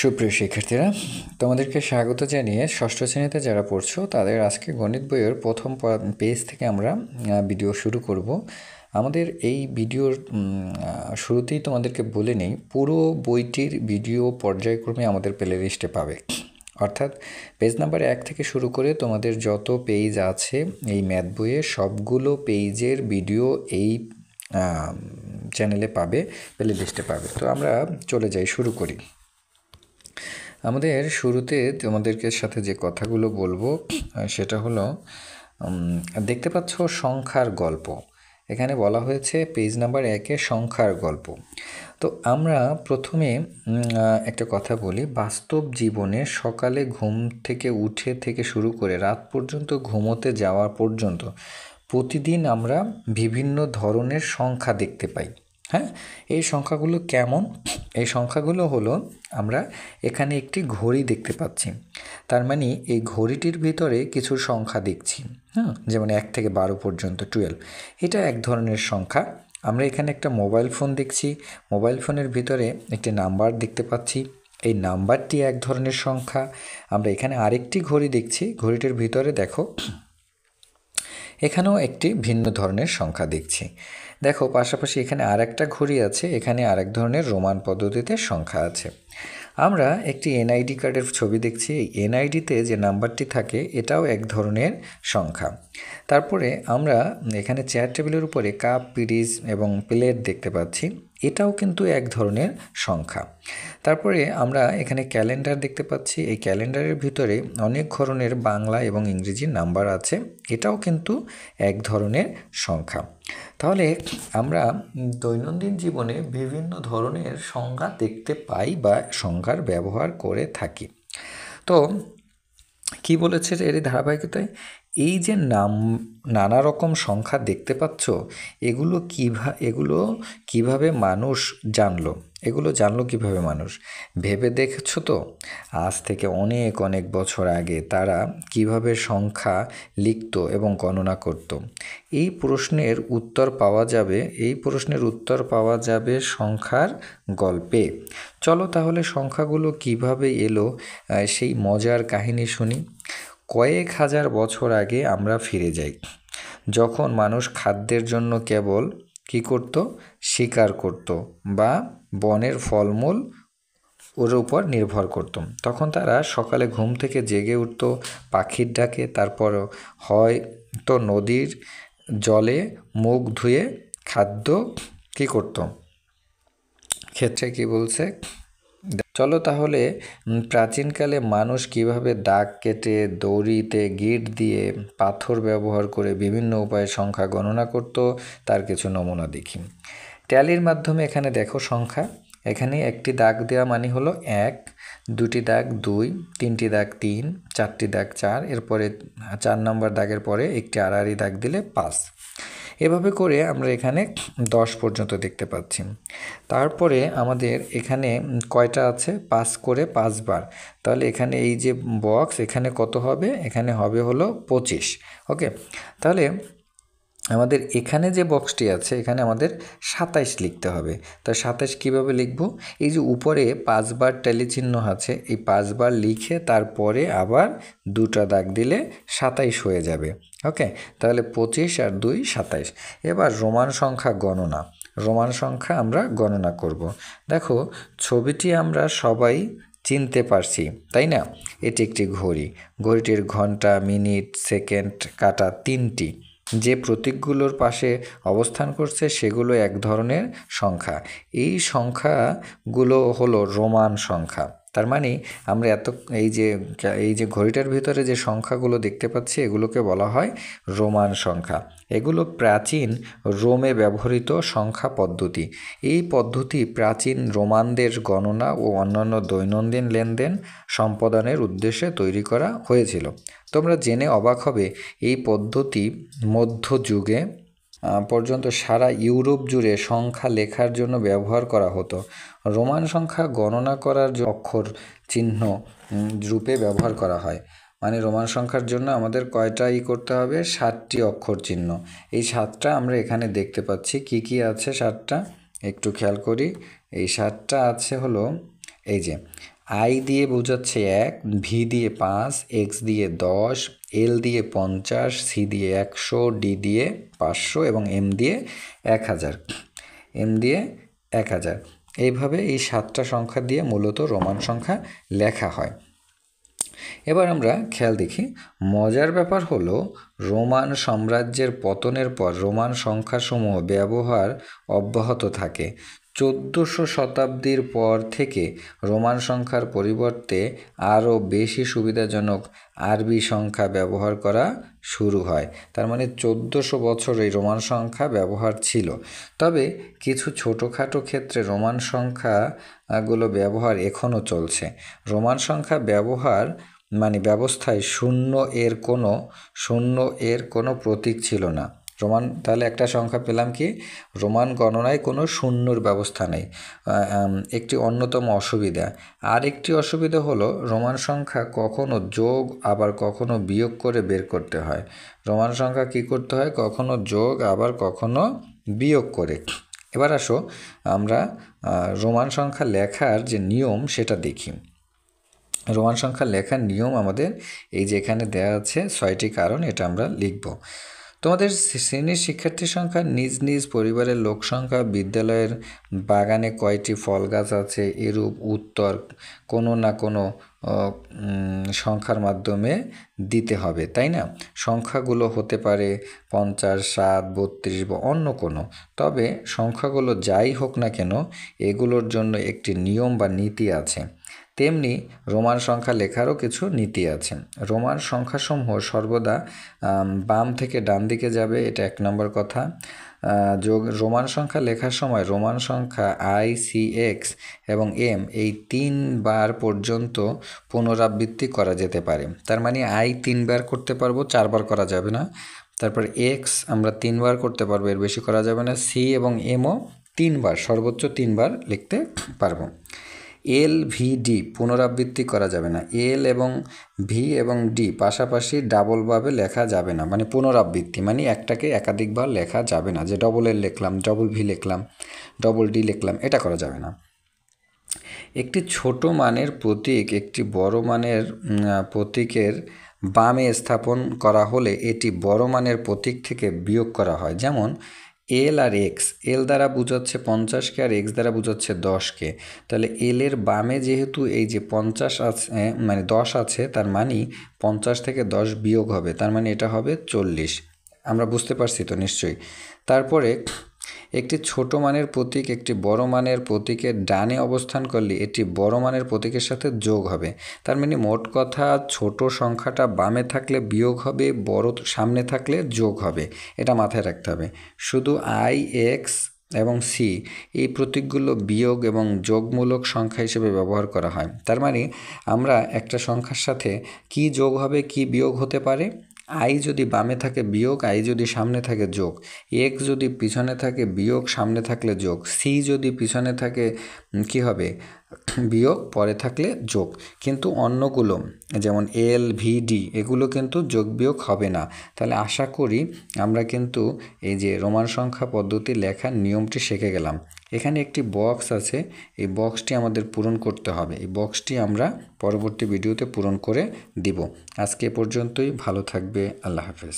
সুপ্রিয় শিক্ষার্থীরা, তোমাদেরকে স্বাগত জানিয়ে ষষ্ঠ শ্রেণীতে যারা পড়ছো তাদের আজকে গণিত বইয়ের প্রথম পেজ থেকে আমরা ভিডিও শুরু করব। আমাদের এই ভিডিওর শুরুতেই তোমাদেরকে বলে নেই, পুরো বইটির ভিডিও পর্যায়ক্রমে আমাদের প্লে লিস্টে পাবে। অর্থাৎ পেজ নাম্বার 1 থেকে শুরু করে তোমাদের যত পেজ আছে এই ম্যাথ বইয়ে সবগুলো পেজের ভিডিও এই চ্যানেলে পাবে, প্লে লিস্টে পাবে। তো আমরা চলে যাই, শুরু করি। আমাদের শুরুতে তোমাদেরকে সাথে যে কথাগুলো বলবো সেটা হলো, দেখতে পাচ্ছ সংখ্যার গল্প। এখানে বলা হয়েছে পেজ নাম্বার 1-এ সংখ্যার গল্প। তো আমরা প্রথমে একটা কথা বলি, বাস্তব জীবনে সকালে ঘুম থেকে উঠে থেকে শুরু করে রাত পর্যন্ত ঘুমোতে যাওয়া পর্যন্ত প্রতিদিন আমরা বিভিন্ন ধরনের সংখ্যা দেখতে পাই। হ্যাঁ, এই সংখ্যাগুলো কেমন? এই সংখ্যাগুলো হলো, আমরা এখানে একটি ঘড়ি দেখতে পাচ্ছি, তার মানে এই ঘড়িটির ভিতরে কিছু সংখ্যা দেখছি। যেমন 1 থেকে 12 পর্যন্ত 12, এটা এক ধরনের সংখ্যা। আমরা এখানে একটা মোবাইল ফোন দেখছি, মোবাইল ফোনের ভিতরে একটি নাম্বার দেখতে পাচ্ছি, এই নাম্বারটি এক ধরনের সংখ্যা। আমরা এখানে আরেকটি ঘড়ি দেখছি, ঘড়িটির ভিতরে দেখো এখানেও একটি ভিন্ন ধরনের সংখ্যা দেখছি। দেখো পাশাপাশি এখানে আরেকটা ঘড়ি আছে, এখানে আরেক ধরনের রোমান পদ্ধতিতে সংখ্যা আছে। আমরা একটি এনআইডি কার্ডের ছবি দেখছি, এই এনআইডিতে যে নাম্বারটি থাকে এটাও এক ধরনের সংখ্যা। তারপরে আমরা এখানে চেয়ার টেবিলের উপরে কাপ, পিরিচ এবং প্লেট দেখতে পাচ্ছি, এটাও কিন্তু এক ধরনের সংখ্যা। তারপরে আমরা এখানে ক্যালেন্ডার দেখতে পাচ্ছি, এই ক্যালেন্ডারের ভিতরে অনেক ধরনের বাংলা এবং ইংরেজি নাম্বার আছে, এটাও কিন্তু এক ধরনের সংখ্যা। তাহলে আমরা দৈনন্দিন জীবনে বিভিন্ন ধরনের সংখ্যা দেখতে পাই বা সংখ্যার ব্যবহার করে থাকি। তো কি বলেছে এর ধারাবাহিকতায়, এই যে নানা রকম সংখ্যা দেখতে পাচ্ছ, এগুলো কিভাবে মানুষ জানলো? এগুলো জানলো কিভাবে মানুষ? ভেবে দেখেছো তো? আজ থেকে অনেক অনেক বছর আগে তারা কিভাবে সংখ্যা লিখত এবং গণনা করত? এই প্রশ্নের উত্তর পাওয়া যাবে সংখ্যার গল্পে। চলো তাহলে সংখ্যাগুলো কিভাবে এলো সেই মজার কাহিনী শুনি। কয়েক হাজার বছর আগে আমরা ফিরে যাই, যখন মানুষ খাদ্যের জন্য কেবল কী করত? শিকার করত বা বনের ফলমূল ওর উপর নির্ভর করত। তখন তারা সকালে ঘুম থেকে জেগে উঠত পাখির ডাকে, তারপর হয়তো নদীর জলে মুখ ধুয়ে খাদ্য কী করত? ক্ষেত্রে কি বলছে? চলো তাহলে প্রাচীনকালে মানুষ কিভাবে দাগ কেটে, দড়িতে গিট দিয়ে, পাথর ব্যবহার করে বিভিন্ন উপায়ে সংখ্যা গণনা করত তার কিছু নমুনা দেখি। ট্যালির মাধ্যমে এখানে দেখো সংখ্যা, এখানে একটি দাগ দেওয়া মানে হলো 1, দুটি দাগ 2, তিনটি দাগ 3, চারটি দাগ 4, এরপরে 4 নম্বর দাগের পরে একটি আড়াআড়ি দাগ দিলে 5। এভাবে করে আমরা এখানে 10 পর্যন্ত দেখতে পাচ্ছি। তারপরে আমাদের এখানে কয়টা আছে? 5 করে 5 বার। তাহলে এখানে এই যে বক্স, এখানে কত হবে? এখানে হবে হলো 25। ওকে, তাহলে আমাদের এখানে যে বক্সটি আছে এখানে আমাদের 27 লিখতে হবে। তা 27 কীভাবে লিখব? এই যে উপরে 5 বার ট্যালি চিহ্ন আছে, এই 5 বার লিখে তারপরে আবার 2টা দাগ দিলে 27 হয়ে যাবে। ওকে, তাহলে 25 আর 2 27। এবার রোমান সংখ্যা আমরা গণনা করব। দেখো ছবিটি আমরা সবাই চিনতে পারছি, তাই না? এটি একটি ঘড়ি, ঘড়িটির ঘন্টা, মিনিট, সেকেন্ড কাঁটা 3টি যে প্রতীকগুলোর পাশে অবস্থান করছে সেগুলো এক ধরনের সংখ্যা। এই সংখ্যাগুলো হলো রোমান সংখ্যা। তার মানে আমরা এই যে ঘড়িটার ভিতরে যে সংখ্যাগুলো দেখতে পাচ্ছি এগুলোকে বলা হয় রোমান সংখ্যা। এগুলো প্রাচীন রোমে ব্যবহৃত সংখ্যা পদ্ধতি। এই পদ্ধতি প্রাচীন রোমানদের গণনা ও অন্যান্য দৈনন্দিন লেনদেন সম্পাদনের উদ্দেশ্যে তৈরি করা হয়েছিল। তোমরা জেনে অবাক হবে, এই পদ্ধতি মধ্যযুগে পর্যন্ত সারা ইউরোপ জুড়ে সংখ্যা লেখার জন্য ব্যবহার করা হতো। রোমান সংখ্যা গণনা করার অক্ষর চিহ্ন রূপে ব্যবহার করা হয়। মানে রোমান সংখ্যার জন্য আমাদের কয়টা করতে হবে? 7টি অক্ষর চিহ্ন। এই 7টা আমরা এখানে দেখতে পাচ্ছি। কি কি আছে 7টা? একটু খেয়াল করি। এই 7টা আছে হলো এই যে আই দিয়ে বোঝাচ্ছে 1, ভি দিয়ে 5, এক্স দিয়ে 10, এল দিয়ে 50, সি দিয়ে 100, ডি দিয়ে 500 এবং এম দিয়ে 1000। এম দিয়ে 1000। এইভাবে এই 7টা সংখ্যা দিয়ে মূলত রোমান সংখ্যা লেখা হয়। এবার আমরা খেয়াল দেখি, মজার ব্যাপার হলো রোমান সাম্রাজ্যের পতনের পর রোমান সংখ্যাসমূহ ব্যবহার অব্যাহত থাকে। 1400 শতাব্দীর পর থেকে রোমান সংখ্যার পরিবর্তে আরও বেশি সুবিধাজনক আরবি সংখ্যা ব্যবহার করা শুরু হয়। তার মানে 1400 বছর এই রোমান সংখ্যা ব্যবহার ছিল। তবে কিছু ছোটোখাটো ক্ষেত্রে রোমান সংখ্যাগুলো ব্যবহার এখনও চলছে। রোমান সংখ্যা ব্যবস্থায় শূন্য এর কোনো প্রতীক ছিল না। তাহলে একটা সংখ্যা পেলাম কি, রোমান গণনায় কোনো শূন্যর ব্যবস্থা নেই, একটি অন্যতম অসুবিধা। আর একটি অসুবিধা হলো রোমান সংখ্যা কখনো যোগ আবার কখনো বিয়োগ করে বের করতে হয়। রোমান সংখ্যা কি করতে হয়, কখনো যোগ আবার কখনো বিয়োগ করে। এবার আসো আমরা রোমান সংখ্যা লেখার যে নিয়ম সেটা দেখি। রোমান সংখ্যা লেখার নিয়ম আমাদের এই যে এখানে দেওয়া আছে 6টি কারণ, এটা আমরা লিখব। তোমাদের শ্রেণীর শিক্ষার্থী সংখ্যা, নিজ নিজ পরিবারের লোক সংখ্যা, বিদ্যালয়ের বাগানে কয়টি ফল গাছ আছে, এরূপ উত্তর কোনো না কোনো সংখ্যার মাধ্যমে দিতে হবে, তাই না? সংখ্যাগুলো হতে পারে 50, 7, 32 বা অন্য কোনো। তবে সংখ্যাগুলো যাই হোক না কেন, এগুলোর জন্য একটি নিয়ম বা নীতি আছে। তেমনি রোমান সংখ্যা লেখারও কিছু নীতি আছে। রোমান সংখ্যাসমূহ সর্বদা বাম থেকে ডান দিকে যাবে, এটা 1 নম্বর কথা। রোমান সংখ্যা লেখার সময় রোমান সংখ্যা আই, সি, এক্স এবং এম এই 3 বার পর্যন্ত পুনরাবৃত্তি করা যেতে পারে। তার মানে আই 3 বার করতে পারবো, 4 বার করা যাবে না। তারপর এক্স আমরা 3 বার করতে পারবো, এর বেশি করা যাবে না। সি এবং এমও 3 বার, সর্বোচ্চ 3 বার লিখতে পারবো। এল, ভি, ডি পুনরাবৃত্তি করা যাবে না। এল এবং ভি এবং ডি পাশাপাশি ডাবলভাবে লেখা যাবে না, মানে পুনরাবৃত্তি মানে একটাকে একাধিকবার লেখা যাবে না, যে ডবল এল লিখলাম, ডবল ভি লিখলাম, ডবল ডি লিখলাম, এটা করা যাবে না। একটি ছোট মানের প্রতীক একটি বড় মানের প্রতীকের বামে স্থাপন করা হলে এটি বড় মানের প্রতীক থেকে বিয়োগ করা হয়। যেমন এল আর এক্স, এল দ্বারা বোঝাচ্ছে 50কে আর এক্স দ্বারা বোঝাচ্ছে 10কে। তাহলে এল এর বামে যেহেতু এই যে 50 আছে, মানে 10 আছে, তার মানে 50 থেকে 10 বিয়োগ হবে, তার মানে এটা হবে 40। আমরা বুঝতে পারছি তো নিশ্চয়ই। তারপরে একটি ছোট মানের প্রতীক একটি বড় মানের প্রতীকের ডানে অবস্থান করলে এটি বড় মানের প্রতীকের সাথে যোগ হবে। তার মানে মোট কথা, ছোট সংখ্যাটা বামে থাকলে বিয়োগ হবে, বড় সামনে থাকলে যোগ হবে, এটা মাথায় রাখতে হবে। শুধু আই, এক্স এবং সি এই প্রতীকগুলো বিয়োগ এবং যোগমূলক সংখ্যা হিসেবে ব্যবহার করা হয়। তার মানে আমরা একটা সংখ্যার সাথে কি যোগ হবে, কি বিয়োগ হতে পারে, আই যদি বামে থাকে বিয়োগ, আই যদি সামনে থাকে যোগ, এক্স যদি পিছনে থাকে বিয়োগ, সামনে থাকলে যোগ, সি যদি পিছনে থাকে কি হবে, বিয়োগ, পরে থাকলে যোগ। কিন্তু অন্যগুলো যেমন এল, ভি, ডি এগুলো কিন্তু যোগ বিয়োগ হবে না। তাহলে আশা করি আমরা কিন্তু এই যে রোমান সংখ্যা পদ্ধতি লেখার নিয়মটি শিখে গেলাম। এখানে একটি বক্স আছে, এই বক্সটি আমাদের পূরণ করতে হবে। এই বক্সটি আমরা পরবর্তী ভিডিওতে পূরণ করে দিব। আজকে এ পর্যন্তই, ভালো থাকবে, আল্লাহ হাফেজ।